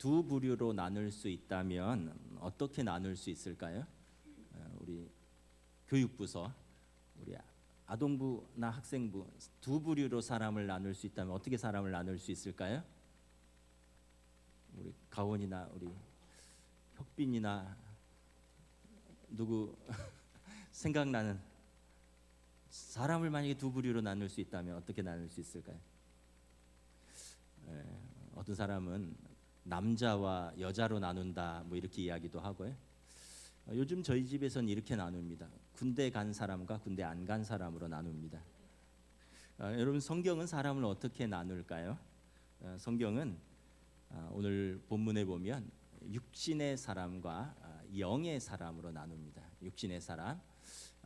두 부류로 나눌 수 있다면 어떻게 나눌 수 있을까요? 우리 교육부서, 우리 아동부나 학생부 두 부류로 사람을 나눌 수 있다면 어떻게 사람을 나눌 수 있을까요? 우리 가원이나 우리 혁빈이나 누구 생각나는 사람을 만약에 두 부류로 나눌 수 있다면 어떻게 나눌 수 있을까요? 어떤 사람은 남자와 여자로 나눈다 뭐 이렇게 이야기도 하고요. 요즘 저희 집에서는 이렇게 나눕니다. 군대 간 사람과 군대 안 간 사람으로 나눕니다. 여러분, 성경은 사람을 어떻게 나눌까요? 성경은 오늘 본문에 보면 육신의 사람과 영의 사람으로 나눕니다. 육신의 사람,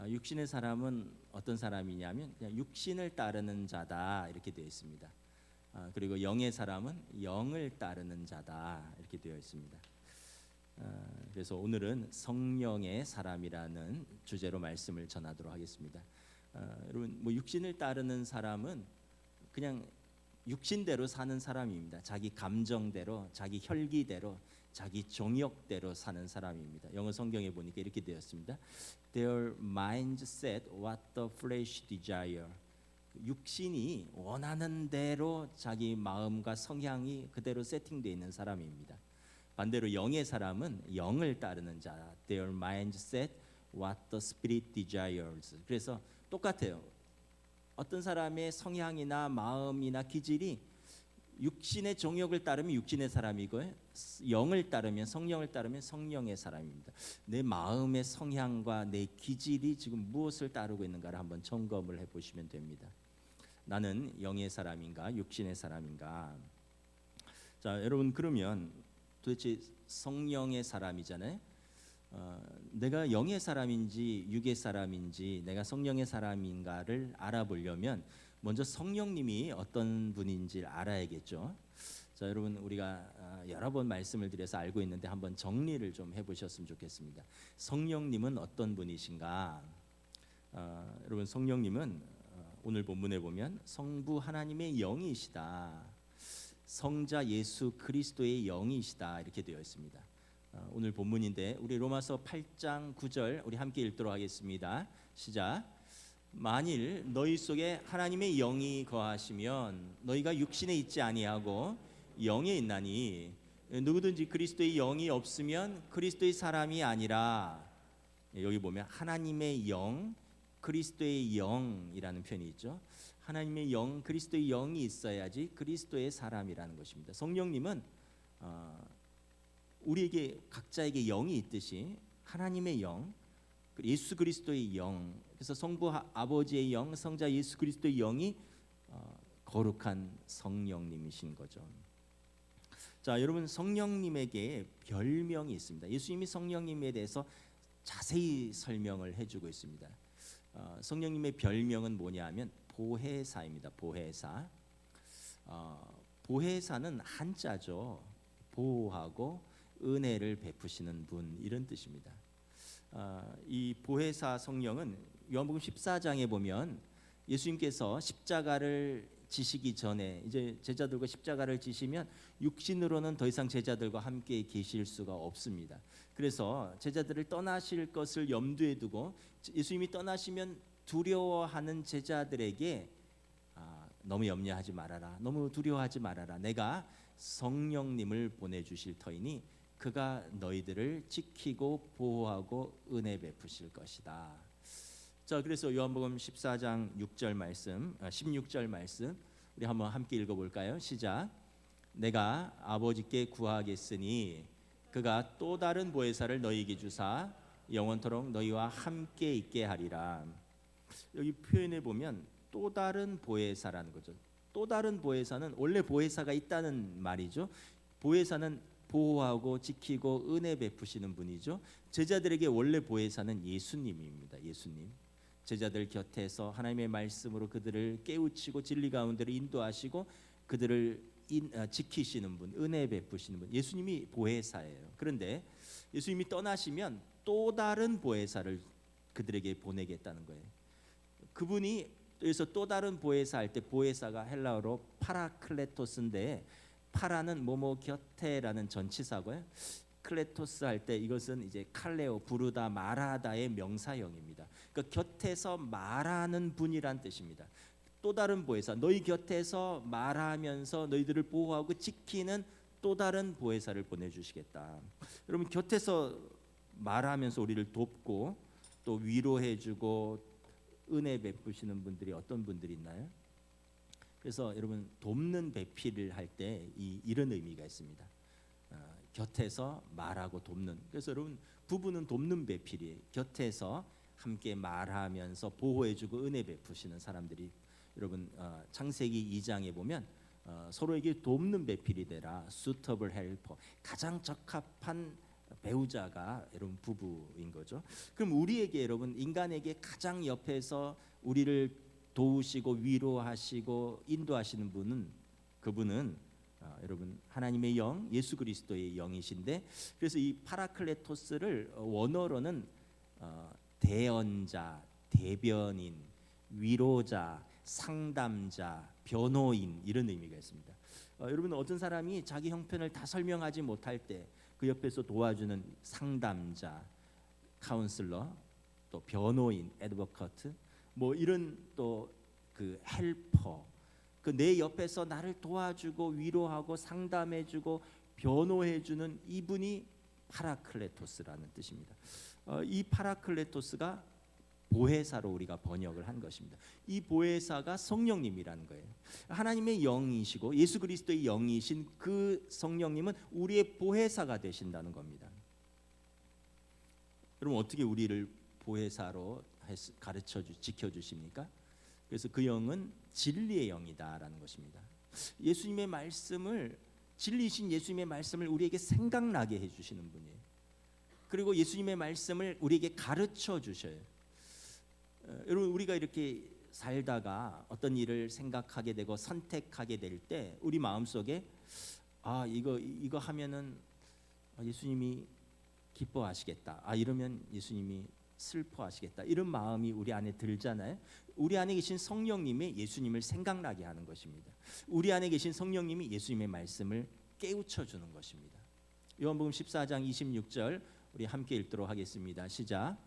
육신의 사람은 어떤 사람이냐면 그냥 육신을 따르는 자다 이렇게 되어 있습니다. 그리고 영의 사람은 영을 따르는 자다 이렇게 되어 있습니다. 그래서 오늘은 성령의 사람이라는 주제로 말씀을 전하도록 하겠습니다. 여러분, 뭐 육신을 따르는 사람은 그냥 육신대로 사는 사람입니다. 자기 감정대로, 자기 혈기대로, 자기 정욕대로 사는 사람입니다. 영어 성경에 보니까 이렇게 되었습니다. Their minds set what the flesh desire. 육신이 원하는 대로 자기 마음과 성향이 그대로 세팅되어 있는 사람입니다. 반대로 영의 사람은 영을 따르는 자. Their minds set what the spirit desires. 그래서 똑같아요. 어떤 사람의 성향이나 마음이나 기질이 육신의 정욕을 따르면 육신의 사람이고요, 영을 따르면 성령을 따르면 성령의 사람입니다. 내 마음의 성향과 내 기질이 지금 무엇을 따르고 있는가를 한번 점검을 해보시면 됩니다. 나는 영의 사람인가 육신의 사람인가? 자, 여러분, 그러면 도대체 성령의 사람이잖아요. 내가 영의 사람인지 육의 사람인지 내가 성령의 사람인가를 알아보려면 먼저 성령님이 어떤 분인지 알아야겠죠. 자, 여러분, 우리가 여러 번 말씀을 드려서 알고 있는데 한번 정리를 좀 해보셨으면 좋겠습니다. 성령님은 어떤 분이신가? 여러분, 성령님은 오늘 본문에 보면 성부 하나님의 영이시다, 성자 예수 그리스도의 영이시다 이렇게 되어 있습니다. 오늘 본문인데 우리 로마서 8장 9절 우리 함께 읽도록 하겠습니다. 시작. 만일 너희 속에 하나님의 영이 거하시면 너희가 육신에 있지 아니하고 영에 있나니 누구든지 그리스도의 영이 없으면 그리스도의 사람이 아니라. 여기 보면 하나님의 영, 그리스도의 영이라는 표현이 있죠. 하나님의 영, 그리스도의 영이 있어야지 그리스도의 사람이라는 것입니다. 성령님은 우리에게 각자에게 영이 있듯이 하나님의 영, 예수 그리스도의 영, 그래서 성부 아버지의 영, 성자 예수 그리스도의 영이 거룩한 성령님이신 거죠. 자, 여러분, 성령님에게 별명이 있습니다. 예수님이 성령님에 대해서 자세히 설명을 해주고 있습니다. 성령님의 별명은 뭐냐면 보혜사입니다. 보혜사. 보혜사는 한자죠. 보호하고 은혜를 베푸시는 분, 이런 뜻입니다. 이 보혜사 성령은 요한복음 14장에 보면 예수님께서 십자가를 지시기 전에 이제 제자들과 십자가를 지시면 육신으로는 더 이상 제자들과 함께 계실 수가 없습니다. 그래서 제자들을 떠나실 것을 염두에 두고 예수님이 떠나시면 두려워하는 제자들에게 너무 염려하지 말아라, 너무 두려워하지 말아라, 내가 성령님을 보내주실 터이니 그가 너희들을 지키고 보호하고 은혜 베푸실 것이다. 자, 그래서 요한복음 14장 6절 말씀, 16절 말씀 우리 한번 함께 읽어볼까요? 시작. 내가 아버지께 구하겠으니 그가 또 다른 보혜사를 너희에게 주사 영원토록 너희와 함께 있게 하리라. 여기 표현에 보면 또 다른 보혜사라는 거죠. 또 다른 보혜사는 원래 보혜사가 있다는 말이죠. 보혜사는 보호하고 지키고 은혜 베푸시는 분이죠. 제자들에게 원래 보혜사는 예수님입니다. 예수님. 제자들 곁에서 하나님의 말씀으로 그들을 깨우치고 진리 가운데로 인도하시고 그들을 지키시는 분, 은혜 베푸시는 분, 예수님이 보혜사예요. 그런데 예수님이 떠나시면 또 다른 보혜사를 그들에게 보내겠다는 거예요. 그분이 그래서 또 다른 보혜사 할 때 보혜사가 헬라어로 파라클레토스인데 파라는 뭐뭐 곁에라는 전치사고요. 클레토스 할 때 이것은 이제 칼레오 부르다 말하다의 명사형입니다. 그러니까 곁에서 말하는 분이란 뜻입니다. 또 다른 보혜사, 너희 곁에서 말하면서 너희들을 보호하고 지키는 또 다른 보혜사를 보내주시겠다. 여러분, 곁에서 말하면서 우리를 돕고 또 위로해주고 은혜 베푸시는 분들이 어떤 분들이 있나요? 그래서 여러분, 돕는 배필을 할 때 이런 의미가 있습니다. 곁에서 말하고 돕는. 그래서 여러분, 부부는 돕는 배필이에요. 곁에서 함께 말하면서 보호해주고 은혜 베푸시는 사람들이, 여러분, 창세기 2장에 보면 서로에게 돕는 배필이 되라, suitable helper, 가장 적합한 배우자가 여러분 부부인 거죠. 그럼 우리에게, 여러분, 인간에게 가장 옆에서 우리를 도우시고 위로하시고 인도하시는 분은, 그분은 여러분 하나님의 영, 예수 그리스도의 영이신데, 그래서 이 파라클레토스를 원어로는 대언자, 대변인, 위로자, 상담자, 변호인, 이런 의미가 있습니다. 여러분, 어떤 사람이 자기 형편을 다 설명하지 못할 때 그 옆에서 도와주는 상담자, 카운슬러, 또 변호인, 애드버커트, 뭐 이런 또 그 헬퍼, 그 내 옆에서 나를 도와주고 위로하고 상담해주고 변호해주는 이분이 파라클레토스라는 뜻입니다. 이 파라클레토스가 보혜사로 우리가 번역을 한 것입니다. 이 보혜사가 성령님이라는 거예요. 하나님의 영이시고 예수 그리스도의 영이신 그 성령님은 우리의 보혜사가 되신다는 겁니다. 여러분, 어떻게 우리를 보혜사로 가르쳐 지켜 주십니까? 그래서 그 영은 진리의 영이다라는 것입니다. 예수님의 말씀을, 진리이신 예수님의 말씀을 우리에게 생각나게 해 주시는 분이에요. 그리고 예수님의 말씀을 우리에게 가르쳐 주셔요. 여러분, 우리가 이렇게 살다가 어떤 일을 생각하게 되고 선택하게 될 때 우리 마음속에 이거 하면은 예수님이 기뻐하시겠다. 이러면 예수님이 슬퍼하시겠다. 이런 마음이 우리 안에 들잖아요. 우리 안에 계신 성령님이 예수님을 생각나게 하는 것입니다. 우리 안에 계신 성령님이 예수님의 말씀을 깨우쳐 주는 것입니다. 요한복음 14장 26절 우리 함께 읽도록 하겠습니다. 시작.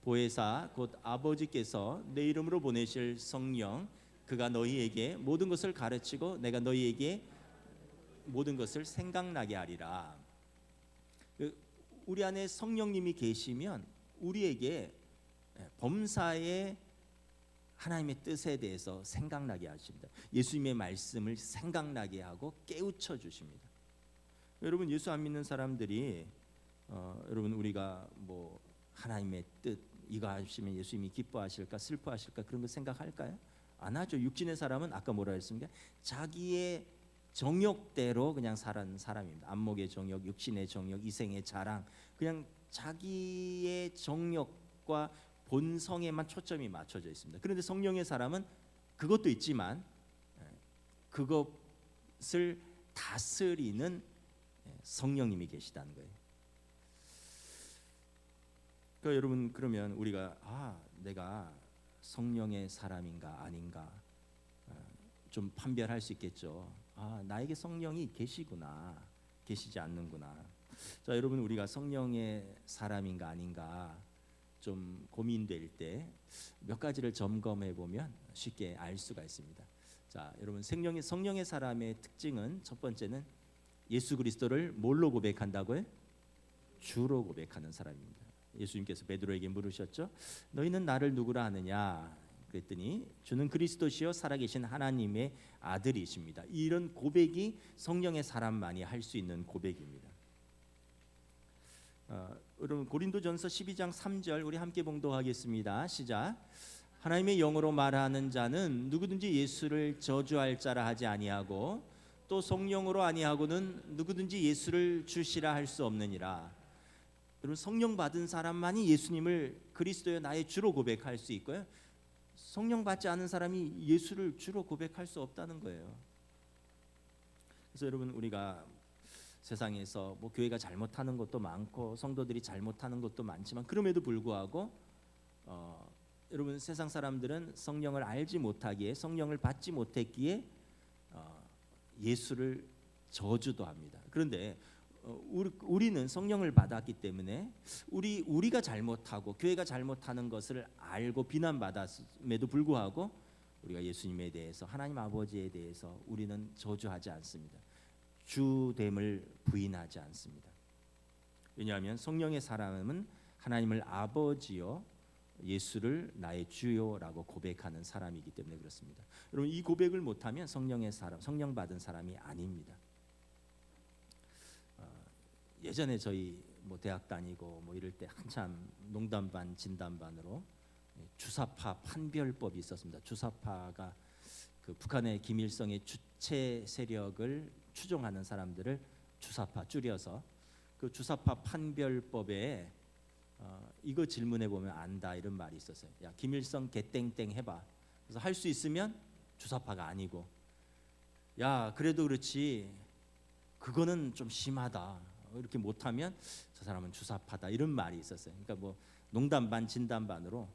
보혜사 곧 아버지께서 내 이름으로 보내실 성령, 그가 너희에게 모든 것을 가르치고 내가 너희에게 모든 것을 생각나게 하리라. 우리 안에 성령님이 계시면 우리에게 범사의 하나님의 뜻에 대해서 생각나게 하십니다. 예수님의 말씀을 생각나게 하고 깨우쳐 주십니다. 여러분, 예수 안 믿는 사람들이 여러분, 우리가 뭐 하나님의 뜻 이거 하시면 예수님이 기뻐하실까 슬퍼하실까 그런 거 생각할까요? 안 하죠. 육신의 사람은 아까 뭐라 했습니까? 자기의 정욕대로 그냥 사는 사람입니다. 안목의 정욕, 육신의 정욕, 이생의 자랑, 그냥 자기의 정욕과 본성에만 초점이 맞춰져 있습니다. 그런데 성령의 사람은 그것도 있지만 그것을 다스리는 성령님이 계시다는 거예요. 그러니까 여러분, 그러면 우리가 내가 성령의 사람인가 아닌가 좀 판별할 수 있겠죠. 나에게 성령이 계시구나, 계시지 않는구나. 자, 여러분, 우리가 성령의 사람인가 아닌가 좀 고민될 때 몇 가지를 점검해 보면 쉽게 알 수가 있습니다. 자, 여러분, 성령의 사람의 특징은, 첫 번째는 예수 그리스도를 뭘로 고백한다고요? 주로 고백하는 사람입니다. 예수님께서 베드로에게 물으셨죠. 너희는 나를 누구라 하느냐? 그랬더니 주는 그리스도시요 살아계신 하나님의 아들이십니다. 이런 고백이 성령의 사람만이 할 수 있는 고백입니다. 여러분, 고린도전서 12장 3절 우리 함께 봉독하겠습니다. 시작. 하나님의 영으로 말하는 자는 누구든지 예수를 저주할 자라 하지 아니하고 또 성령으로 아니하고는 누구든지 예수를 주시라 할 수 없느니라. 여러분, 성령 받은 사람만이 예수님을 그리스도의 나의 주로 고백할 수 있고요. 성령 받지 않은 사람이 예수를 주로 고백할 수 없다는 거예요. 그래서 여러분, 우리가 세상에서 뭐 교회가 잘못하는 것도 많고 성도들이 잘못하는 것도 많지만 그럼에도 불구하고 여러분, 세상 사람들은 성령을 알지 못하기에, 성령을 받지 못했기에 예수를 저주도 합니다. 그런데 우리는 성령을 받았기 때문에 우리가 잘못하고 교회가 잘못하는 것을 알고 비난받았음에도 불구하고 우리가 예수님에 대해서 하나님 아버지에 대해서 우리는 저주하지 않습니다. 주됨을 부인하지 않습니다. 왜냐하면 성령의 사람은 하나님을 아버지요 예수를 나의 주요라고 고백하는 사람이기 때문에 그렇습니다. 여러분 이 고백을 못하면 성령의 사람, 성령 받은 사람이 아닙니다. 예전에 저희 뭐 대학 다니고 뭐 이럴 때 한참 농담반 진담반으로 주사파 판별법이 있었습니다. 주사파가 그 북한의 김일성의 주체 세력을 추종하는 사람들을 주사파 줄여서 그 주사파 판별법에 이거 질문해 보면 안다 이런 말이 있었어요. 야 김일성 개땡땡 해봐. 그래서 할 수 있으면 주사파가 아니고, 야 그래도 그렇지 그거는 좀 심하다. 이렇게 못하면 저 사람은 주사파다 이런 말이 있었어요. 그러니까 뭐 농담반 진담반으로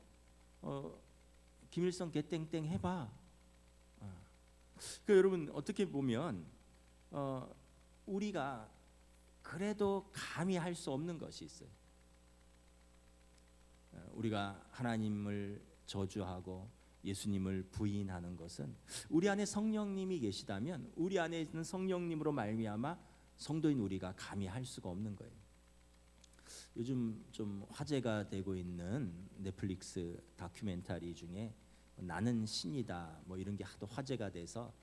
김일성 개땡땡 해봐. 그러니까 여러분 어떻게 보면 우리가 그래도 감히 할 수 없는 것이 있어요. 우리가 하나님을 저주하고 예수님을 부인하는 것은 우리 안에 성령님이 계시다면 우리 안에 있는 성령님으로 말미암아 성도인 우리가 감히 할 수가 없는 거예요. 요즘 좀 화제가 되고 있는 넷플릭스 다큐멘터리 중에 나는 신이다 뭐 이런 게 하도 화제가 돼서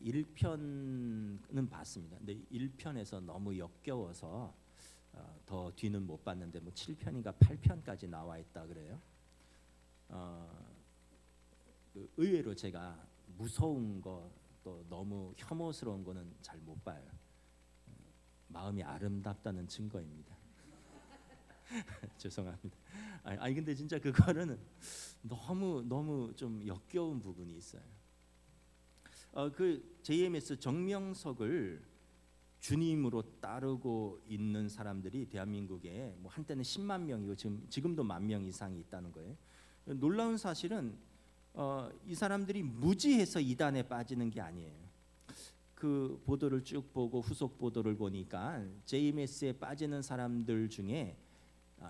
1편은 봤습니다. 근데 1편에서 너무 역겨워서 더 뒤는 못 봤는데 뭐 7편인가 8편까지 나와 있다 그래요. 의외로 제가 무서운 거 또 너무 혐오스러운 거는 잘 못 봐요. 마음이 아름답다는 증거입니다. 죄송합니다. 아니 근데 진짜 그거는 너무 좀 역겨운 부분이 있어요. 그 JMS 정명석을 주님으로 따르고 있는 사람들이 대한민국에 뭐 한때는 10만 명이고 지금도 1만 명 이상이 있다는 거예요. 놀라운 사실은 이 사람들이 무지해서 이단에 빠지는 게 아니에요. 그 보도를 쭉 보고 후속 보도를 보니까 JMS에 빠지는 사람들 중에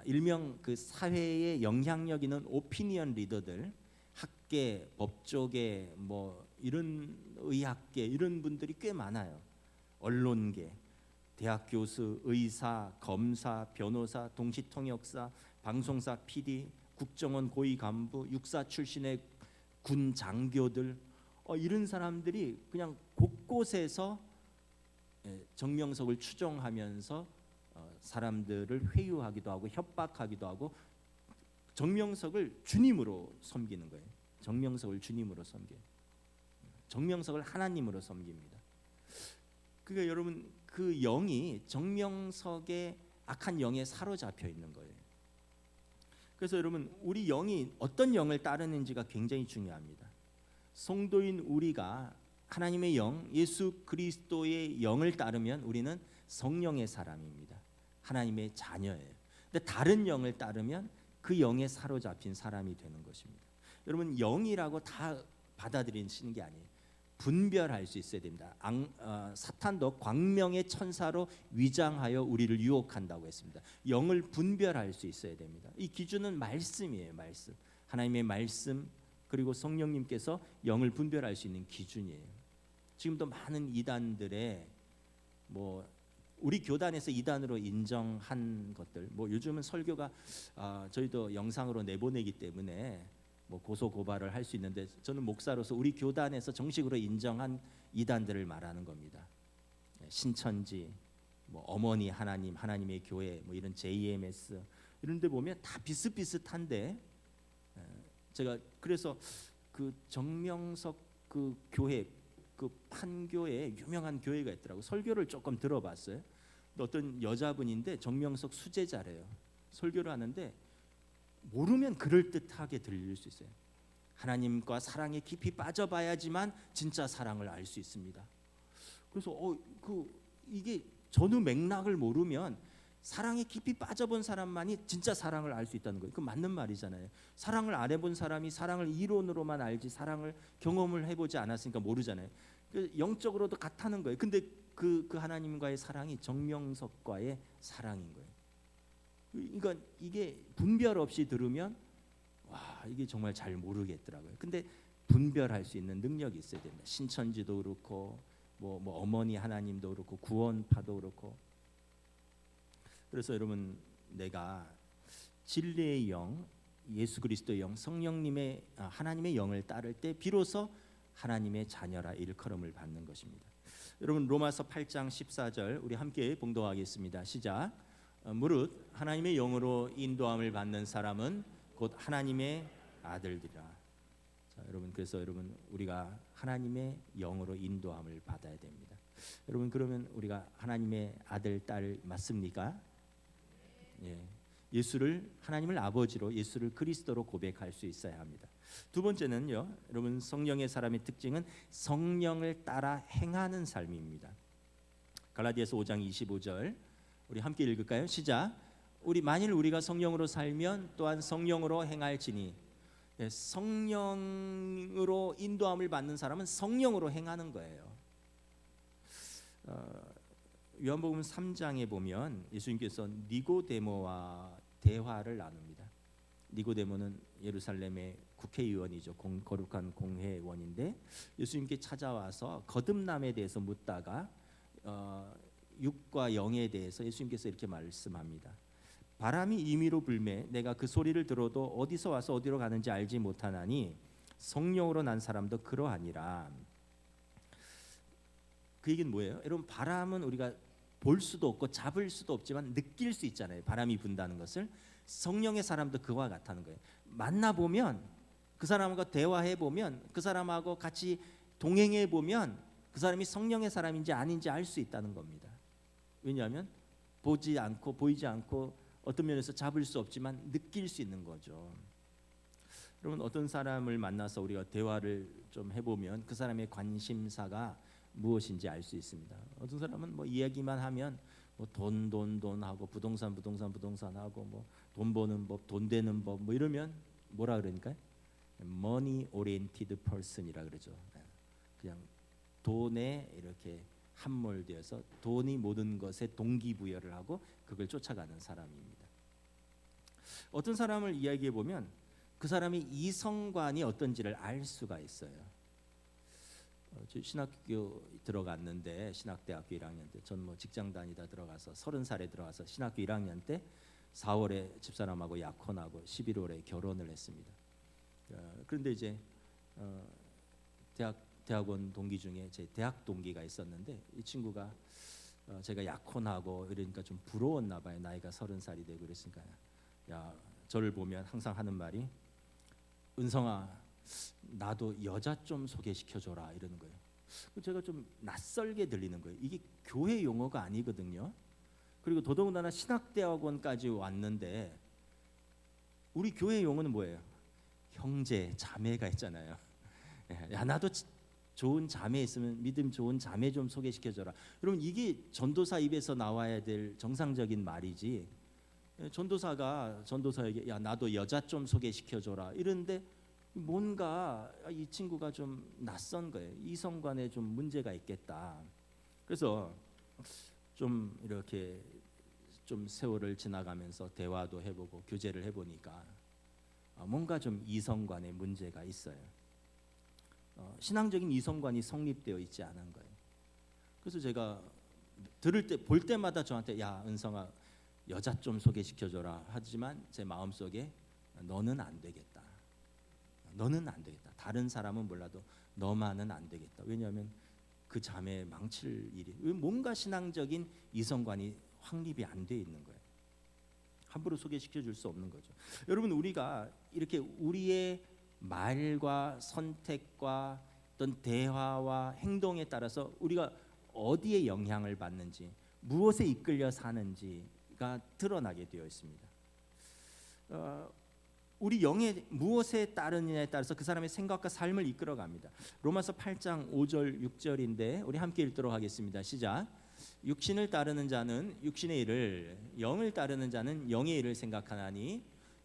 일명 그 사회에 영향력 있는 오피니언 리더들, 학계, 법조계, 뭐 이런 의학계 이런 분들이 꽤 많아요. 언론계, 대학 교수, 의사, 검사, 변호사, 동시통역사, 방송사 PD, 국정원 고위 간부, 육사 출신의 군 장교들 이런 사람들이 그냥 곳곳에서 정명석을 추종하면서 사람들을 회유하기도 하고 협박하기도 하고 정명석을 주님으로 섬기는 거예요. 정명석을 주님으로 섬겨요. 정명석을 하나님으로 섬깁니다. 그러니까 여러분 그 영이 정명석의 악한 영에 사로잡혀 있는 거예요. 그래서 여러분 우리 영이 어떤 영을 따르는지가 굉장히 중요합니다. 성도인 우리가 하나님의 영, 예수 그리스도의 영을 따르면 우리는 성령의 사람입니다. 하나님의 자녀예요. 근데 다른 영을 따르면 그 영에 사로잡힌 사람이 되는 것입니다. 여러분 영이라고 다 받아들이시는 게 아니에요. 분별할 수 있어야 됩니다. 사탄도 광명의 천사로 위장하여 우리를 유혹한다고 했습니다. 영을 분별할 수 있어야 됩니다. 이 기준은 말씀이에요. 말씀. 하나님의 말씀 그리고 성령님께서 영을 분별할 수 있는 기준이에요. 지금도 많은 이단들의 뭐 우리 교단에서 이단으로 인정한 것들, 뭐 요즘은 설교가 저희도 영상으로 내보내기 때문에 뭐 고소 고발을 할 수 있는데 저는 목사로서 우리 교단에서 정식으로 인정한 이단들을 말하는 겁니다. 신천지, 뭐 어머니 하나님, 하나님의 교회, 뭐 이런 JMS 이런 데 보면 다 비슷비슷한데 제가 그래서 그 정명석 그 교회 그 판교에 유명한 교회가 있더라고. 설교를 조금 들어봤어요. 어떤 여자분인데 정명석 수제자래요. 설교를 하는데 모르면 그럴듯하게 들릴 수 있어요. 하나님과 사랑에 깊이 빠져봐야지만 진짜 사랑을 알 수 있습니다. 그래서 이게 전후 맥락을 모르면 사랑에 깊이 빠져본 사람만이 진짜 사랑을 알 수 있다는 거예요. 그 맞는 말이잖아요. 사랑을 안 해본 사람이 사랑을 이론으로만 알지 사랑을 경험을 해보지 않았으니까 모르잖아요. 영적으로도 같다는 거예요. 근데 그 하나님과의 사랑이 정명석과의 사랑인 거예요. 그러니까 이게 분별 없이 들으면 와, 이게 정말 잘 모르겠더라고요. 근데 분별할 수 있는 능력이 있어야 된다. 신천지도 그렇고 뭐 어머니 하나님도 그렇고 구원파도 그렇고. 그래서 여러분, 내가 진리의 영, 예수 그리스도의 영, 성령님의 하나님의 영을 따를 때 비로소 하나님의 자녀라 일컬음을 받는 것입니다. 여러분, 로마서 8장 14절 우리 함께 봉독하겠습니다. 시작. 무릇 하나님의 영으로 인도함을 받는 사람은 곧 하나님의 아들들이라. 자, 여러분, 그래서 여러분, 우리가 하나님의 영으로 인도함을 받아야 됩니다. 여러분, 그러면 우리가 하나님의 아들, 딸 맞습니까? 예. 예수를, 하나님을 아버지로, 예수를 그리스도로 고백할 수 있어야 합니다. 두 번째는요, 여러분, 성령의 사람의 특징은 성령을 따라 행하는 삶입니다. 갈라디아서 5장 25절 우리 함께 읽을까요? 시작. 만일 우리가 성령으로 살면 또한 성령으로 행할지니. 예, 성령으로 인도함을 받는 사람은 성령으로 행하는 거예요. 요한복음 3장에 보면 예수님께서 니고데모와 대화를 나눕니다. 니고데모는 예루살렘의 국회의원이죠. 거룩한 공회의원인데 예수님께 찾아와서 거듭남에 대해서 묻다가 육과 영에 대해서 예수님께서 이렇게 말씀합니다. 바람이 임의로 불매 내가 그 소리를 들어도 어디서 와서 어디로 가는지 알지 못하나니 성령으로 난 사람도 그러하니라. 그 얘기는 뭐예요? 여러분, 바람은 우리가 볼 수도 없고 잡을 수도 없지만 느낄 수 있잖아요. 바람이 분다는 것을. 성령의 사람도 그와 같다는 거예요. 만나보면, 그 사람과 대화해보면, 그 사람하고 같이 동행해보면 그 사람이 성령의 사람인지 아닌지 알 수 있다는 겁니다. 왜냐하면 보지 않고 보이지 않고 어떤 면에서 잡을 수 없지만 느낄 수 있는 거죠. 여러분, 어떤 사람을 만나서 우리가 대화를 좀 해보면 그 사람의 관심사가 무엇인지 알 수 있습니다. 어떤 사람은 뭐 이야기만 하면 뭐 돈 하고 부동산 하고 뭐 돈 버는 법, 돈 되는 법 뭐 이러면 뭐라 그러니까 money oriented person이라 그러죠. 그냥 돈에 이렇게 함몰되어서 돈이 모든 것에 동기부여를 하고 그걸 쫓아가는 사람입니다. 어떤 사람을 이야기해 보면 그 사람의 이성관이 어떤지를 알 수가 있어요. 저 신학교 들어갔는데, 신학대학교 1학년 때, 전 뭐 직장 다니다 들어가서 30살에 들어가서 신학교 1학년 때 4월에 집사람하고 약혼하고 11월에 결혼을 했습니다. 그런데 이제 대학원 동기 중에 제 대학 동기가 있었는데 이 친구가 제가 약혼하고 이러니까 좀 부러웠나 봐요. 나이가 30살이 되고 그랬으니까. 야, 저를 보면 항상 하는 말이, 은성아, 나도 여자 좀 소개시켜줘라 이러는 거예요. 제가 좀 낯설게 들리는 거예요. 이게 교회 용어가 아니거든요. 그리고 더더군다나 신학대학원까지 왔는데 우리 교회 용어는 뭐예요? 형제, 자매가 있잖아요. 야, 나도 좋은 자매 있으면 믿음 좋은 자매 좀 소개시켜줘라. 여러분, 이게 전도사 입에서 나와야 될 정상적인 말이지. 전도사가 전도사에게 야, 나도 여자 좀 소개시켜줘라 이러는데 뭔가 이 친구가 좀 낯선 거예요. 이성관에 좀 문제가 있겠다. 그래서 좀 이렇게 좀 세월을 지나가면서 대화도 해보고 교제를 해보니까 뭔가 좀 이성관에 문제가 있어요. 신앙적인 이성관이 성립되어 있지 않은 거예요. 그래서 제가 볼 때마다 저한테 야, 은성아, 여자 좀 소개시켜줘라 하지만 제 마음속에 너는 안 되겠다. 너는 안 되겠다. 다른 사람은 몰라도 너만은 안 되겠다. 왜냐하면 그 자매 망칠 일이, 뭔가 신앙적인 이성관이 확립이 안 돼 있는 거예요. 함부로 소개시켜 줄 수 없는 거죠. 여러분, 우리가 이렇게 우리의 말과 선택과 어떤 대화와 행동에 따라서 우리가 어디에 영향을 받는지, 무엇에 이끌려 사는지가 드러나게 되어 있습니다. 우리 영의 무엇에 따르느냐에 따라서 그 사람의 생각과 삶을 이끌어갑니다. 로마서 8장 5절 6절인데 우리 함께 읽도록 하겠습니다. 시작. 육신을 따르는 자는 육신의 일을, 영을 따르는 자는 영의 일을 생각하나니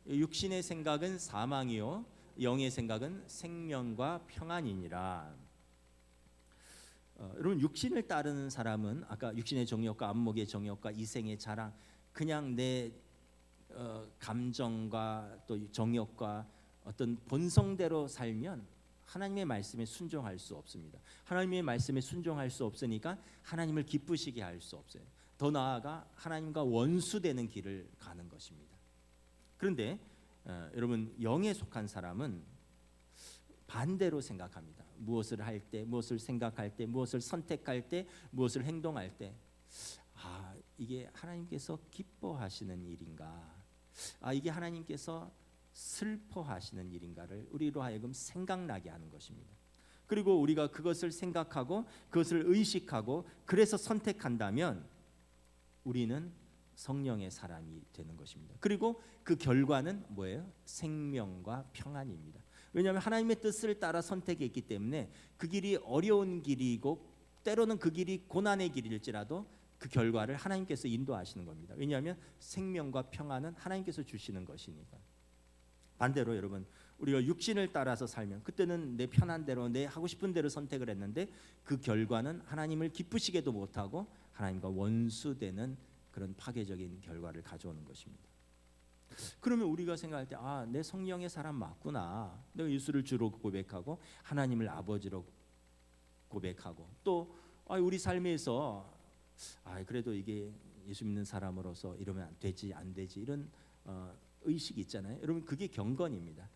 육신의 생각은 사망이요 영의 생각은 생명과 평안이니라. 여러분 육신을 따르는 사람은 아까 육신의 정욕과 안목의 정욕과 이생의 자랑, 그냥 내 감정과 또 정욕과 어떤 본성대로 살면 하나님의 말씀에 순종할 수 없습니다. 하나님의 말씀에 순종할 수 없으니까 하나님을 기쁘시게 할 수 없어요. 더 나아가 하나님과 원수되는 길을 가는 것입니다. 그런데 여러분 영에 속한 사람은 반대로 생각합니다. 무엇을 할 때, 무엇을 생각할 때, 무엇을 선택할 때, 무엇을 행동할 때, 이게 하나님께서 기뻐하시는 일인가? 이게 하나님께서 슬퍼하시는 일인가를 우리로 하여금 생각나게 하는 것입니다. 그리고 우리가 그것을 생각하고 그것을 의식하고 그래서 선택한다면 우리는 성령의 사람이 되는 것입니다. 그리고 그 결과는 뭐예요? 생명과 평안입니다. 왜냐하면 하나님의 뜻을 따라 선택했기 때문에 그 길이 어려운 길이고 때로는 그 길이 고난의 길일지라도 그 결과를 하나님께서 인도하시는 겁니다. 왜냐하면 생명과 평안은 하나님께서 주시는 것이니까. 반대로 여러분 우리가 육신을 따라서 살면 그때는 내 편한 대로 내 하고 싶은 대로 선택을 했는데 그 결과는 하나님을 기쁘시게도 못하고 하나님과 원수되는 그런 파괴적인 결과를 가져오는 것입니다. 그러면 우리가 생각할 때 내 성령의 사람 맞구나. 내가 예수를 주로 고백하고 하나님을 아버지로 고백하고 또 우리 삶에서 그래도 이게 예수 믿는 사람으로서 이러면 안 되지 이런 의식이 있잖아요. 여러분 그게 경건입니다.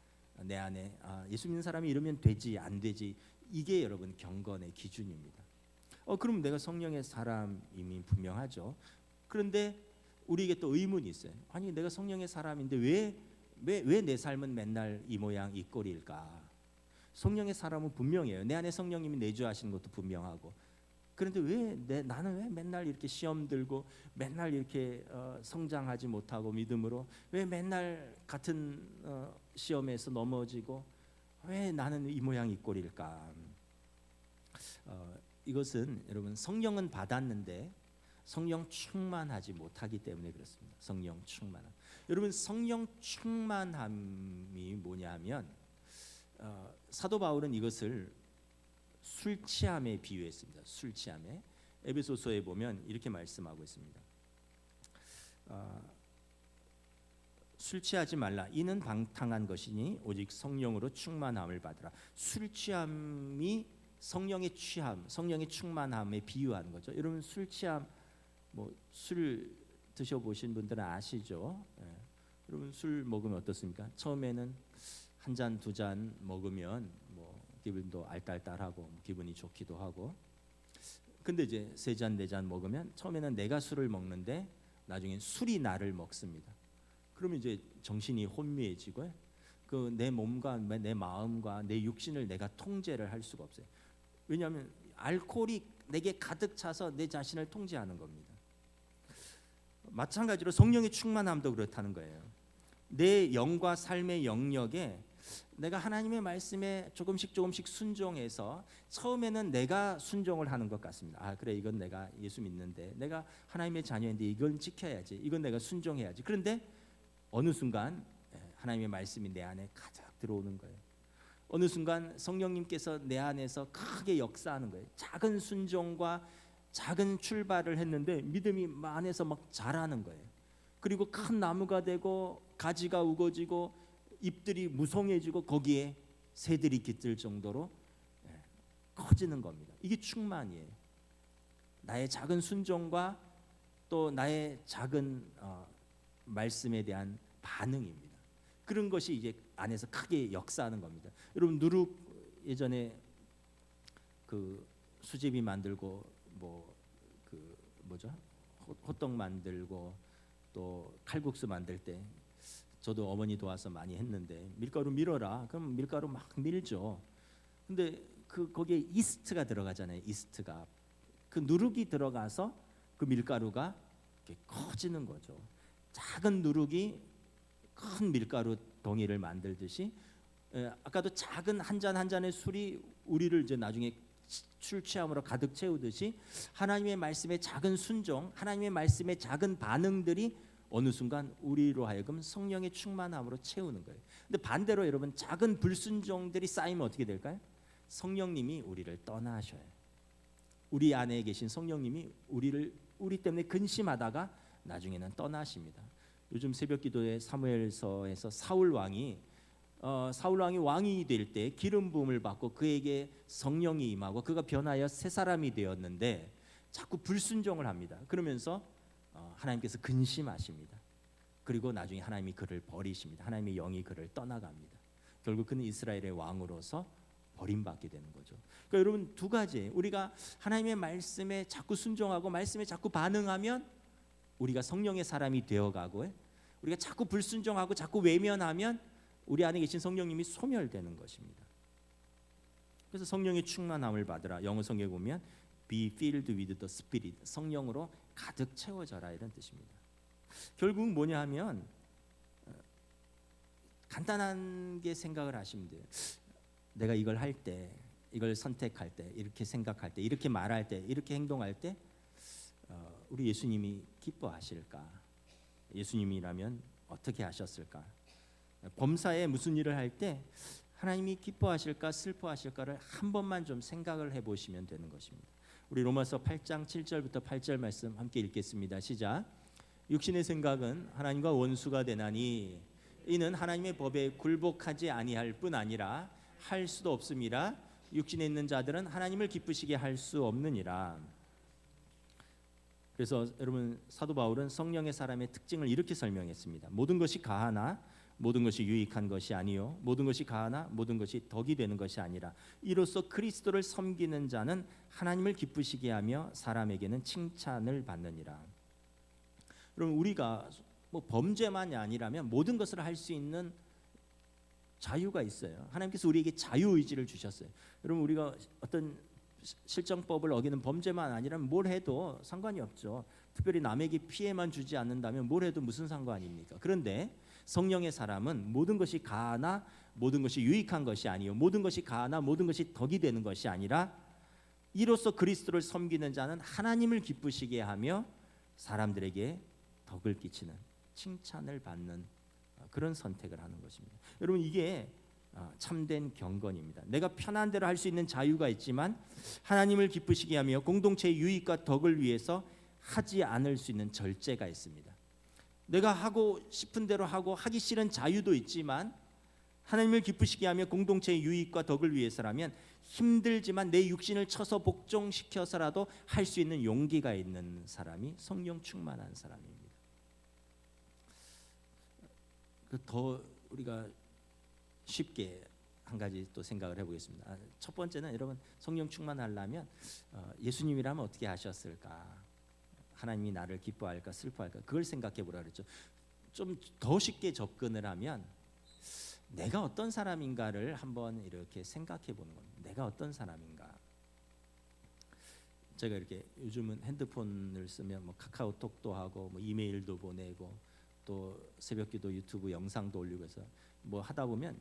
내 안에 예수 믿는 사람이 이러면 되지 안 되지, 이게 여러분 경건의 기준입니다. 그럼 내가 성령의 사람임이 분명하죠. 그런데 우리에게 또 의문이 있어요. 아니 내가 성령의 사람인데 왜 내 삶은 맨날 이 모양 이 꼴일까? 성령의 사람은 분명해요. 내 안에 성령님이 내주하시는 것도 분명하고. 그런데 나는 왜 맨날 이렇게 시험 들고 맨날 이렇게 성장하지 못하고 믿음으로 왜 맨날 같은 시험에서 넘어지고 왜 나는 이 모양 이 꼴일까? 이것은 여러분 성령은 받았는데 성령 충만하지 못하기 때문에 그렇습니다. 성령 충만함. 여러분 성령 충만함이 뭐냐면 사도 바울은 이것을 술 취함에 비유했습니다. 술 취함에. 에베소서에 보면 이렇게 말씀하고 있습니다. 술 취하지 말라. 이는 방탕한 것이니 오직 성령으로 충만함을 받으라. 술 취함이 성령의 취함, 성령의 충만함에 비유하는 거죠. 여러분 술 취함, 술 드셔보신 분들은 아시죠? 여러분 술 먹으면 어떻습니까? 처음에는 한 잔, 두 잔 먹으면 기분도 알딸딸하고 기분이 좋기도 하고, 근데 이제 세 잔, 네 잔 먹으면 처음에는 내가 술을 먹는데 나중에 술이 나를 먹습니다. 그러면 이제 정신이 혼미해지고 그 내 몸과 내 마음과 내 육신을 내가 통제를 할 수가 없어요. 왜냐하면 알코올이 내게 가득 차서 내 자신을 통제하는 겁니다. 마찬가지로 성령의 충만함도 그렇다는 거예요. 내 영과 삶의 영역에 내가 하나님의 말씀에 조금씩 순종해서 처음에는 내가 순종을 하는 것 같습니다. 그래 이건 내가 예수 믿는데 내가 하나님의 자녀인데 이건 지켜야지, 이건 내가 순종해야지. 그런데 어느 순간 하나님의 말씀이 내 안에 가득 들어오는 거예요. 어느 순간 성령님께서 내 안에서 크게 역사하는 거예요. 작은 순종과 작은 출발을 했는데 믿음이 안에서 막 자라는 거예요. 그리고 큰 나무가 되고 가지가 우거지고 잎들이 무성해지고 거기에 새들이 깃들 정도로 커지는 겁니다. 이게 충만이에요. 나의 작은 순종과 또 나의 작은 말씀에 대한 반응입니다. 그런 것이 이제 안에서 크게 역사하는 겁니다. 여러분 누룩 예전에 그 수제비 만들고 호떡 만들고 또 칼국수 만들 때 저도 어머니 도와서 많이 했는데 밀가루 밀어라. 그럼 밀가루 막 밀죠. 근데 거기에 이스트가 들어가잖아요. 이스트가 그 누룩이 들어가서 그 밀가루가 이렇게 커지는 거죠. 작은 누룩이 큰 밀가루 덩이를 만들듯이 아까도 작은 한 잔 한 잔의 술이 우리를 이제 나중에 술 취함으로 가득 채우듯이 하나님의 말씀의 작은 순종, 하나님의 말씀의 작은 반응들이 어느 순간 우리로 하여금 성령의 충만함으로 채우는 거예요. 근데 반대로 여러분 작은 불순종들이 쌓이면 어떻게 될까요? 성령님이 우리를 떠나셔요. 우리 안에 계신 성령님이 우리 때문에 근심하다가 나중에는 떠나십니다. 요즘 새벽기도에 사무엘서에서 사울 왕이 왕이 될 때 기름 부음을 받고 그에게 성령이 임하고 그가 변하여 새 사람이 되었는데 자꾸 불순종을 합니다. 그러면서 하나님께서 근심하십니다. 그리고 나중에 하나님이 그를 버리십니다. 하나님의 영이 그를 떠나갑니다. 결국 그는 이스라엘의 왕으로서 버림받게 되는 거죠. 그러니까 여러분, 두 가지, 우리가 하나님의 말씀에 자꾸 순종하고 말씀에 자꾸 반응하면 우리가 성령의 사람이 되어가고, 우리가 자꾸 불순종하고 자꾸 외면하면 우리 안에 계신 성령님이 소멸되는 것입니다. 그래서 성령의 충만함을 받으라. 영어 성경에 보면 be filled with the Spirit, 성령으로 가득 채워져라, 이런 뜻입니다. 결국 뭐냐 하면 간단한 게 생각을 하시면 돼요. 내가 이걸 할 때, 이걸 선택할 때, 이렇게 생각할 때, 이렇게 말할 때, 이렇게 행동할 때 우리 예수님이 기뻐하실까? 예수님이라면 어떻게 하셨을까? 범사에 무슨 일을 할 때 하나님이 기뻐하실까 슬퍼하실까를 한 번만 좀 생각을 해보시면 되는 것입니다. 우리 로마서 8장 7절부터 8절 말씀 함께 읽겠습니다. 시작. 육신의 생각은 하나님과 원수가 되나니 이는 하나님의 법에 굴복하지 아니할 뿐 아니라 할 수도 없음이라. 육신에 있는 자들은 하나님을 기쁘시게 할 수 없느니라. 그래서 여러분, 사도 바울은 성령의 사람의 특징을 이렇게 설명했습니다. 모든 것이 가하나 모든 것이 유익한 것이 아니요 모든 것이 가하나 모든 것이 덕이 되는 것이 아니라 이로써 그리스도를 섬기는 자는 하나님을 기쁘시게 하며 사람에게는 칭찬을 받느니라. 여러분, 우리가 뭐 범죄만이 아니라면 모든 것을 할 수 있는 자유가 있어요. 하나님께서 우리에게 자유의지를 주셨어요. 여러분, 우리가 어떤 실정법을 어기는 범죄만 아니라면 뭘 해도 상관이 없죠. 특별히 남에게 피해만 주지 않는다면 뭘 해도 무슨 상관입니까? 그런데 성령의 사람은 모든 것이 가하나 모든 것이 유익한 것이 아니요 모든 것이 가하나 모든 것이 덕이 되는 것이 아니라 이로써 그리스도를 섬기는 자는 하나님을 기쁘시게 하며 사람들에게 덕을 끼치는, 칭찬을 받는 그런 선택을 하는 것입니다. 여러분, 이게 참된 경건입니다. 내가 편한 대로 할 수 있는 자유가 있지만 하나님을 기쁘시게 하며 공동체의 유익과 덕을 위해서 하지 않을 수 있는 절제가 있습니다. 내가 하고 싶은 대로 하고 하기 싫은 자유도 있지만 하나님을 기쁘시게 하며 공동체의 유익과 덕을 위해서라면 힘들지만 내 육신을 쳐서 복종시켜서라도 할 수 있는 용기가 있는 사람이 성령 충만한 사람입니다. 더 우리가 쉽게 한 가지 또 생각을 해보겠습니다. 첫 번째는 여러분, 성령 충만하려면 예수님이라면 어떻게 하셨을까? 하나님이 나를 기뻐할까 슬퍼할까? 그걸 생각해 보라 그랬죠. 좀 더 쉽게 접근을 하면 내가 어떤 사람인가를 한번 이렇게 생각해 보는 겁니다. 내가 어떤 사람인가? 제가 이렇게 요즘은 핸드폰을 쓰면 뭐 카카오톡도 하고 뭐 이메일도 보내고 또 새벽기도 유튜브 영상도 올리고 해서 뭐 하다 보면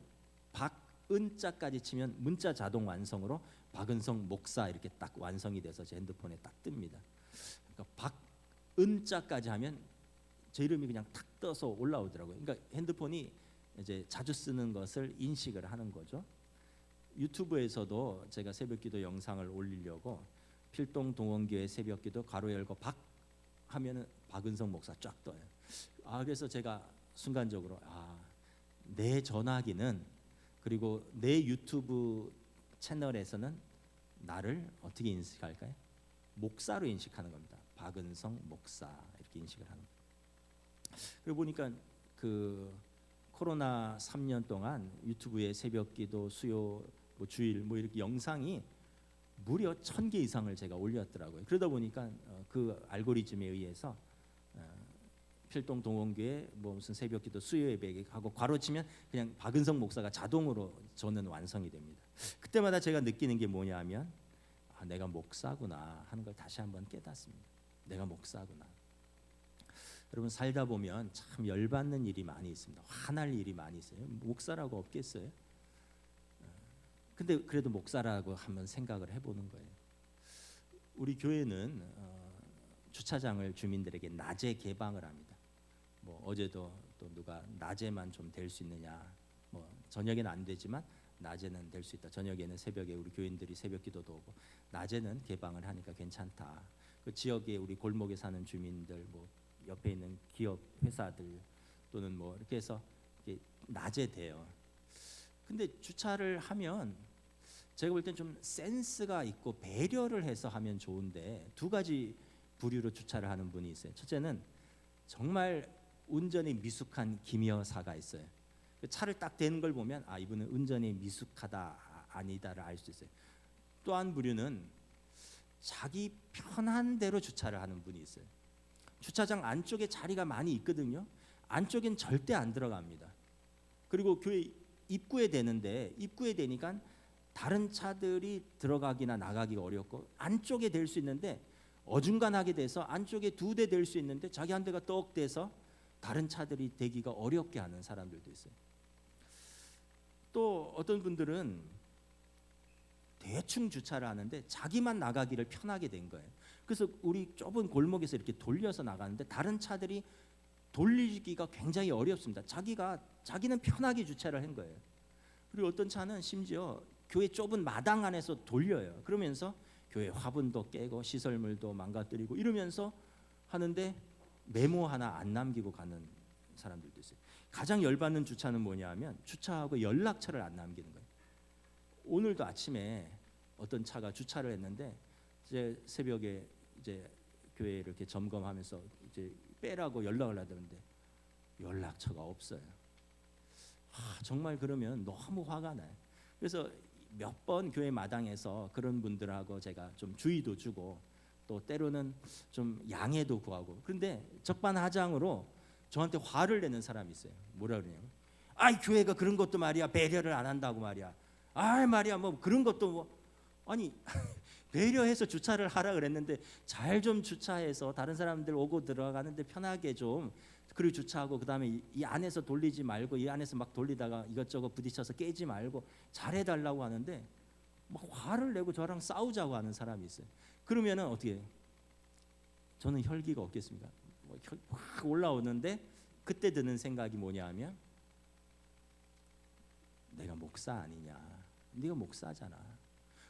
박은자까지 치면 문자 자동 완성으로 박은성 목사 이렇게 딱 완성이 돼서 제 핸드폰에 딱 뜹니다. 그러니까 박은자까지 하면 제 이름이 그냥 탁 떠서 올라오더라고요. 그러니까 핸드폰이 이제 자주 쓰는 것을 인식을 하는 거죠. 유튜브에서도 제가 새벽기도 영상을 올리려고 필동 동원교회 새벽기도 가로 열고 박 하면은 박은성 목사 쫙 떠요. 그래서 제가 순간적으로 내 전화기는 그리고 내 유튜브 채널에서는 나를 어떻게 인식할까요? 목사로 인식하는 겁니다. 박은성 목사 이렇게 인식을 하는 거예요. 그리고 보니까 그 코로나 3년 동안 유튜브에 새벽기도 수요 뭐 주일 뭐 이렇게 영상이 무려 1000개 이상을 제가 올렸더라고요. 그러다 보니까 그 알고리즘에 의해서 필동 동원교회 뭐 무슨 새벽기도 수요 예배하고 괄호치면 그냥 박은성 목사가 자동으로 저는 완성이 됩니다. 그때마다 제가 느끼는 게 뭐냐면 내가 목사구나 하는 걸 다시 한번 깨닫습니다. 내가 목사구나. 여러분, 살다 보면 참 열받는 일이 많이 있습니다. 화날 일이 많이 있어요. 목사라고 없겠어요? 근데 그래도 목사라고 한번 생각을 해보는 거예요. 우리 교회는 주차장을 주민들에게 낮에 개방을 합니다. 뭐 어제도 또 누가 낮에만 좀 될 수 있느냐, 뭐 저녁에는 안 되지만 낮에는 될 수 있다. 저녁에는 새벽에 우리 교인들이 새벽 기도도 오고 낮에는 개방을 하니까 괜찮다. 그 지역에 우리 골목에 사는 주민들, 뭐 옆에 있는 기업 회사들 또는 뭐 이렇게 해서 이렇게 낮에 돼요. 근데 주차를 하면 제가 볼 땐 좀 센스가 있고 배려를 해서 하면 좋은데 두 가지 부류로 주차를 하는 분이 있어요. 첫째는 정말 운전이 미숙한 김여사가 있어요. 차를 딱 대는 걸 보면 아, 이분은 운전이 미숙하다 아니다를 알 수 있어요. 또 한 부류는 자기 편한 대로 주차를 하는 분이 있어요. 주차장 안쪽에 자리가 많이 있거든요. 안쪽엔 절대 안 들어갑니다. 그리고 교회 입구에 대는데 입구에 대니까 다른 차들이 들어가기나 나가기가 어렵고 안쪽에 댈 수 있는데 어중간하게 돼서 안쪽에 두 대 댈 수 있는데 자기 한 대가 떡 돼서 다른 차들이 대기가 어렵게 하는 사람들도 있어요. 또 어떤 분들은 대충 주차를 하는데 자기만 나가기를 편하게 된 거예요. 그래서 우리 좁은 골목에서 이렇게 돌려서 나가는데 다른 차들이 돌리기가 굉장히 어렵습니다. 자기는 편하게 주차를 한 거예요. 그리고 어떤 차는 심지어 교회 좁은 마당 안에서 돌려요. 그러면서 교회 화분도 깨고 시설물도 망가뜨리고 이러면서 하는데 메모 하나 안 남기고 가는 사람들도 있어요. 가장 열받는 주차는 뭐냐면 주차하고 연락처를 안 남기는 거예요. 오늘도 아침에 어떤 차가 주차를 했는데 이제 새벽에 이제 교회 이렇게 점검하면서 이제 빼라고 연락을 하던데 연락처가 없어요. 정말 그러면 너무 화가 나요. 그래서 몇 번 교회 마당에서 그런 분들하고 제가 좀 주의도 주고 또 때로는 좀 양해도 구하고 그런데 적반하장으로 저한테 화를 내는 사람이 있어요. 뭐라 그러냐면 아이 교회가 그런 것도 말이야 배려를 안 한다고 말이야. 아이 말이야 뭐 그런 것도 뭐 아니 배려해서 주차를 하라 그랬는데 잘 좀 주차해서 다른 사람들 오고 들어가는데 편하게 좀 그리고 주차하고 그다음에 이 안에서 돌리지 말고 이 안에서 막 돌리다가 이것저것 부딪혀서 깨지 말고 잘해달라고 하는데 막 화를 내고 저랑 싸우자고 하는 사람이 있어요. 그러면은 어떻게 해요? 저는 혈기가 없겠습니까? 확 올라오는데 그때 드는 생각이 뭐냐 하면 내가 목사 아니냐. 네가 목사잖아.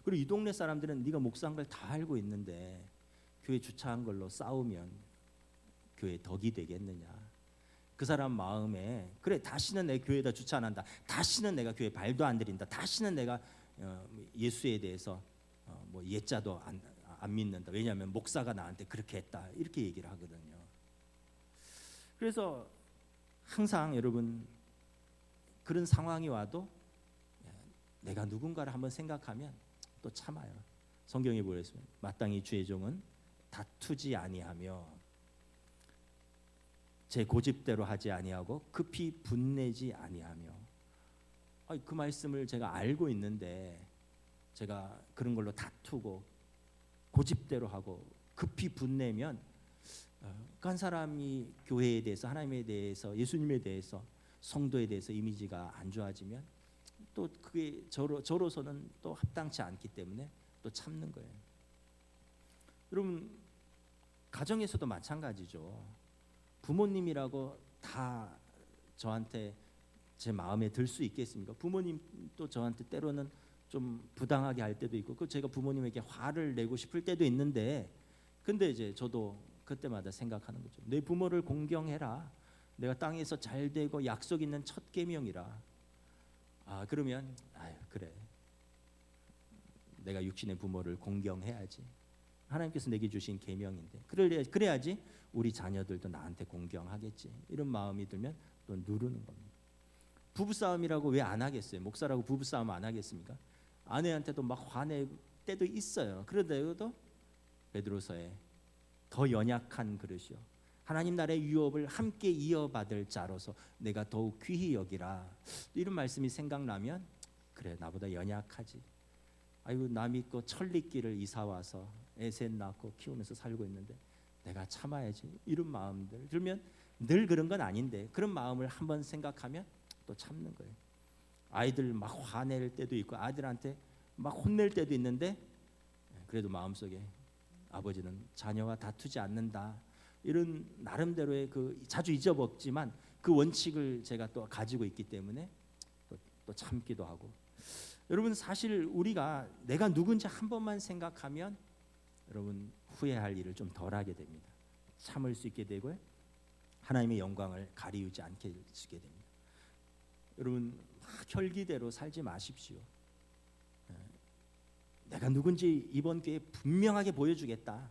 그리고 이 동네 사람들은 네가 목사인 걸 다 알고 있는데 교회 주차한 걸로 싸우면 교회 덕이 되겠느냐. 그 사람 마음에 그래 다시는 내 교회에다 주차 안 한다. 다시는 내가 교회 발도 안 들인다. 다시는 내가 예수에 대해서 뭐 예자도 안 믿는다. 왜냐하면 목사가 나한테 그렇게 했다. 이렇게 얘기를 하거든요. 그래서 항상 여러분 그런 상황이 와도 내가 누군가를 한번 생각하면 또 참아요. 성경에 보였으면 마땅히 주의 종은 다투지 아니하며 제 고집대로 하지 아니하고 급히 분내지 아니하며. 그 말씀을 제가 알고 있는데 제가 그런 걸로 다투고 고집대로 하고 급히 분내면 그 한 사람이 교회에 대해서 하나님에 대해서 예수님에 대해서 성도에 대해서 이미지가 안 좋아지면 또 그게 저로서는 또 합당치 않기 때문에 또 참는 거예요. 여러분 가정에서도 마찬가지죠. 부모님이라고 다 저한테 제 마음에 들 수 있겠습니까? 부모님도 저한테 때로는 좀 부당하게 할 때도 있고 그 제가 부모님에게 화를 내고 싶을 때도 있는데 근데 이제 저도 그때마다 생각하는 거죠. 내 부모를 공경해라. 내가 땅에서 잘 되고 약속 있는 첫 계명이라. 그러면 그래. 내가 육신의 부모를 공경해야지. 하나님께서 내게 주신 계명인데 그래야지 우리 자녀들도 나한테 공경하겠지. 이런 마음이 들면 또 누르는 겁니다. 부부싸움이라고 왜 안 하겠어요? 목사라고 부부싸움 안 하겠습니까? 아내한테도 막 화낼 때도 있어요. 그런데도 베드로서에 더 연약한 그릇이요 하나님 나라의 유업을 함께 이어받을 자로서 내가 더욱 귀히 여기라. 이런 말씀이 생각나면 그래 나보다 연약하지. 아이고 나 믿고 천리길을 이사 와서 애 셋 낳고 키우면서 살고 있는데 내가 참아야지. 이런 마음들 들면 늘 그런 건 아닌데 그런 마음을 한번 생각하면 또 참는 거예요. 아이들 막 화낼 때도 있고 아들한테 막 혼낼 때도 있는데 그래도 마음속에 아버지는 자녀와 다투지 않는다. 이런 나름대로의 그 자주 잊어먹지만 그 원칙을 제가 또 가지고 있기 때문에 또 참기도 하고 여러분 사실 우리가 내가 누군지 한 번만 생각하면 여러분 후회할 일을 좀 덜하게 됩니다. 참을 수 있게 되고요. 하나님의 영광을 가리우지 않게 되게 됩니다. 여러분 막 혈기대로 살지 마십시오. 내가 누군지 이번 기회에 분명하게 보여주겠다.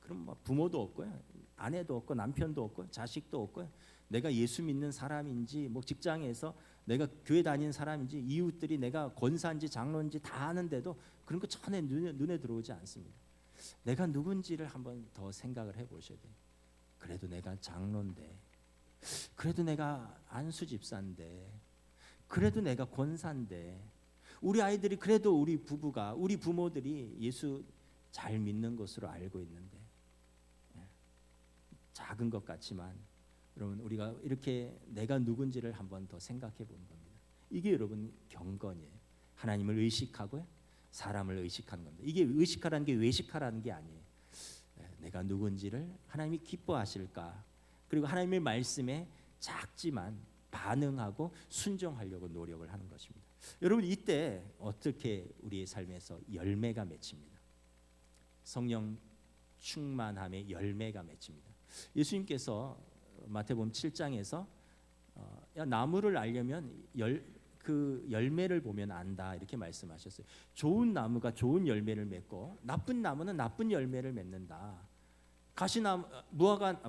그럼 뭐 부모도 없고요, 아내도 없고 남편도 없고 자식도 없고요. 내가 예수 믿는 사람인지 뭐 직장에서 내가 교회 다니는 사람인지 이웃들이 내가 권사인지 장로인지 다 아는데도 그런 거 전혀 눈에 들어오지 않습니다. 내가 누군지를 한번 더 생각을 해보셔야 돼요. 그래도 내가 장로인데, 그래도 내가 안수 집사인데, 그래도 내가 권사인데, 우리 아이들이 그래도 우리 부부가 우리 부모들이 예수 잘 믿는 것으로 알고 있는데, 작은 것 같지만 여러분 우리가 이렇게 내가 누군지를 한번 더 생각해 보는 겁니다. 이게 여러분 경건이에요. 하나님을 의식하고 사람을 의식하는 겁니다. 이게 의식하라는 게 외식하라는 게 아니에요. 내가 누군지를 하나님이 기뻐하실까, 그리고 하나님의 말씀에 작지만 반응하고 순종하려고 노력을 하는 것입니다. 여러분 이때 어떻게 우리의 삶에서 열매가 맺힙니다. 성령 충만함의 열매가 맺힙니다. 예수님께서 마태복음 7장에서 나무를 알려면 그 열매를 보면 안다 이렇게 말씀하셨어요. 좋은 나무가 좋은 열매를 맺고 나쁜 나무는 나쁜 열매를 맺는다.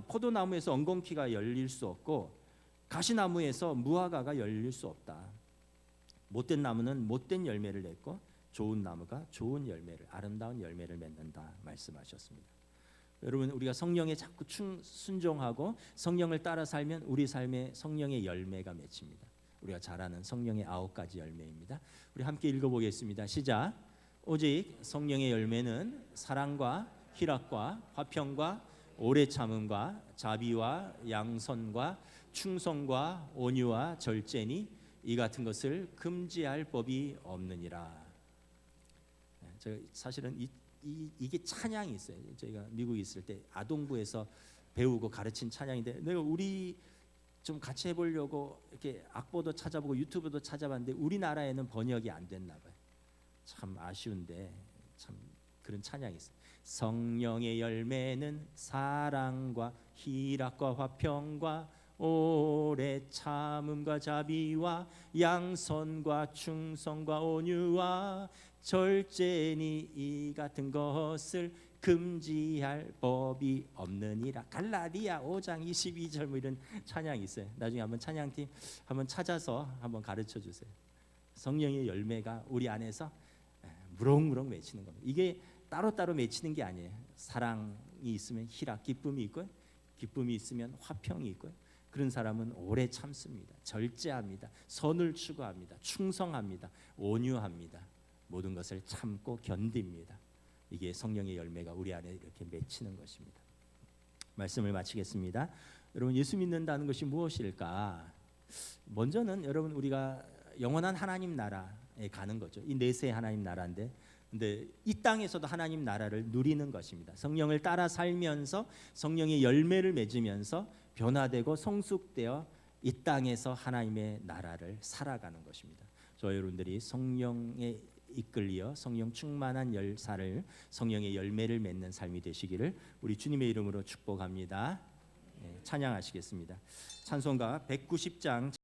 포도나무에서 엉겅퀴가 열릴 수 없고 가시나무에서 무화과가 열릴 수 없다. 못된 나무는 못된 열매를 맺고 좋은 나무가 좋은 열매를, 아름다운 열매를 맺는다 말씀하셨습니다. 여러분 우리가 성령에 자꾸 순종하고 성령을 따라 살면 우리 삶에 성령의 열매가 맺힙니다. 우리가 잘 아는 성령의 9가지 열매입니다. 우리 함께 읽어보겠습니다. 시작. 오직 성령의 열매는 사랑과 희락과 화평과 오래 참음과 자비와 양선과 충성과 온유와 절제니 이 같은 것을 금지할 법이 없느니라. 제가 사실은 이게 찬양이 있어요. 저희가 미국에 있을 때 아동부에서 배우고 가르친 찬양인데, 내가 우리 좀 같이 해보려고 이렇게 악보도 찾아보고 유튜브도 찾아봤는데 우리나라에는 번역이 안 됐나 봐요. 참 아쉬운데 참 그런 찬양이 있어요. 성령의 열매는 사랑과 희락과 화평과 오래 참음과 자비와 양선과 충성과 온유와 절제니 이 같은 것을 금지할 법이 없느니라. 갈라디아 5장 22절 뭐 이런 찬양이 있어요. 나중에 한번 찬양팀 한번 찾아서 한번 가르쳐 주세요. 성령의 열매가 우리 안에서 무럭무럭 맺히는 겁니다. 이게 따로따로 맺히는 게 아니에요. 사랑이 있으면 희락, 기쁨이 있고요. 기쁨이 있으면 화평이 있고요. 그런 사람은 오래 참습니다. 절제합니다. 선을 추구합니다. 충성합니다. 온유합니다. 모든 것을 참고 견딥니다. 이게 성령의 열매가 우리 안에 이렇게 맺히는 것입니다. 말씀을 마치겠습니다. 여러분 예수 믿는다는 것이 무엇일까? 먼저는 여러분 우리가 영원한 하나님 나라에 가는 거죠. 이 내세 하나님 나라인데, 근데 이 땅에서도 하나님 나라를 누리는 것입니다. 성령을 따라 살면서 성령의 열매를 맺으면서 변화되고 성숙되어 이 땅에서 하나님의 나라를 살아가는 것입니다. 저 여러분들이 성령에 이끌려 성령 충만한 열사를, 성령의 열매를 맺는 삶이 되시기를 우리 주님의 이름으로 축복합니다. 찬양하시겠습니다. 찬송가 190장